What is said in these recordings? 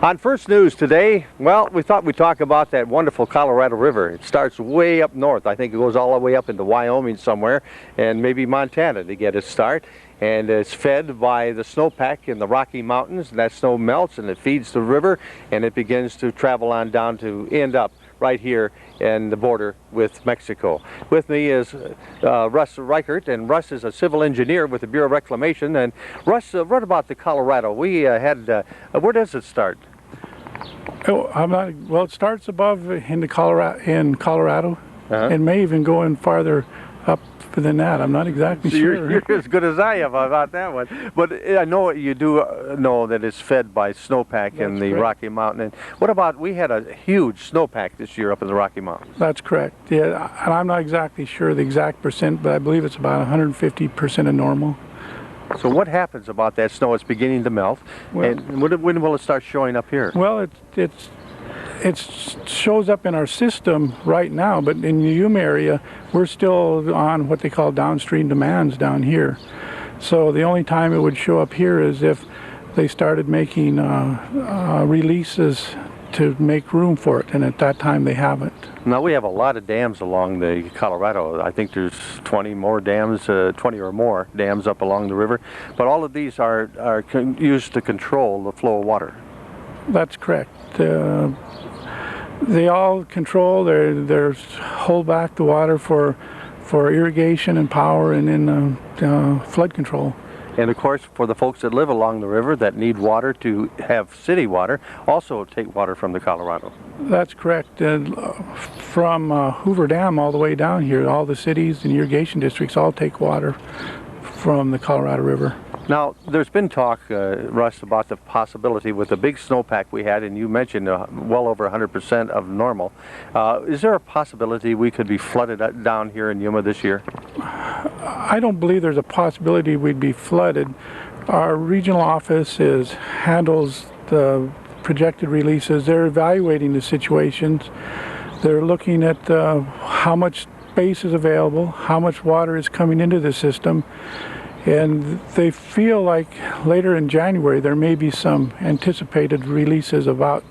On First News today, well, we thought we'd talk about that wonderful Colorado River. It starts way up north. I think it goes all the way up into Wyoming somewhere, and maybe Montana to get its start. And it's fed by the snowpack in the Rocky Mountains. And that snow melts and it feeds the river, and it begins to travel on down to end up right here in the border with Mexico. With me is Russ Reichert, and Russ is a civil engineer with the Bureau of Reclamation. And Russ, what about the Colorado? We where does it start? Oh, well, it starts above in Colorado. It may even go in farther up than that. I'm not exactly sure. You're as good as I am about that one. But I know you do know that it's fed by snowpack in the Rocky Mountain. And what about, we had a huge snowpack this year up in the Rocky Mountains. That's correct. Yeah, and I'm not exactly sure the exact percent, but I believe it's about 150% of normal. So what happens about that snow? It's beginning to melt. Well, and when will it start showing up here? Well, it shows up in our system right now, but in the Yuma area, we're still on what they call downstream demands down here. So the only time it would show up here is if they started making releases to make room for it, and at that time they haven't. Now we have a lot of dams along the Colorado. I think there's 20 more dams, 20 or more dams up along the river, but all of these are used to control the flow of water. That's correct. They all control, they hold back the water for irrigation and power, and then flood control. And of course, for the folks that live along the river that need water to have city water, also take water from the Colorado. That's correct. From Hoover Dam all the way down here, all the cities and irrigation districts all take water from the Colorado River. Now, there's been talk, Russ, about the possibility with the big snowpack we had, and you mentioned well over 100% of normal. Is there a possibility we could be flooded down here in Yuma this year? I don't believe there's a possibility we'd be flooded. Our regional office handles the projected releases. They're evaluating the situations. They're looking at how much space is available, how much water is coming into the system. And they feel like later in January there may be some anticipated releases about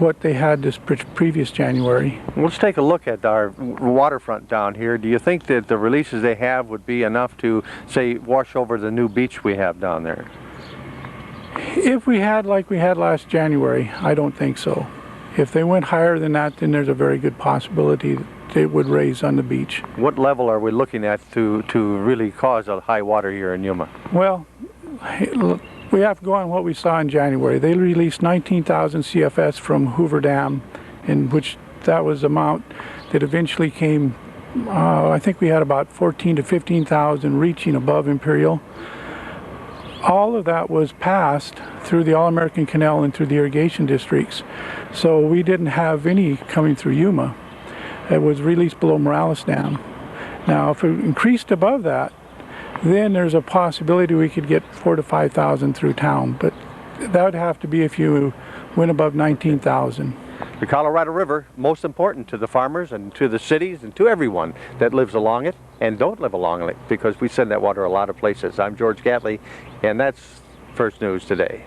what they had this previous January. Let's take a look at our waterfront down here. Do you think that the releases they have would be enough to, say, wash over the new beach we have down there? If we had like we had last January, I don't think so. If they went higher than that, then there's a very good possibility it would raise on the beach. What level are we looking at to really cause a high water here in Yuma? Well, we have to go on what we saw in January. They released 19,000 CFS from Hoover Dam, in which that was the amount that eventually came, I think we had about 14 to 15,000 reaching above Imperial. All of that was passed through the All-American Canal and through the irrigation districts. So we didn't have any coming through Yuma. It was released below Morales Dam. Now, if it increased above that, then there's a possibility we could get 4,000 to 5,000 through town, but that would have to be if you went above 19,000. The Colorado River, most important to the farmers and to the cities and to everyone that lives along it and don't live along it, because we send that water a lot of places. I'm George Gatley, and that's First News Today.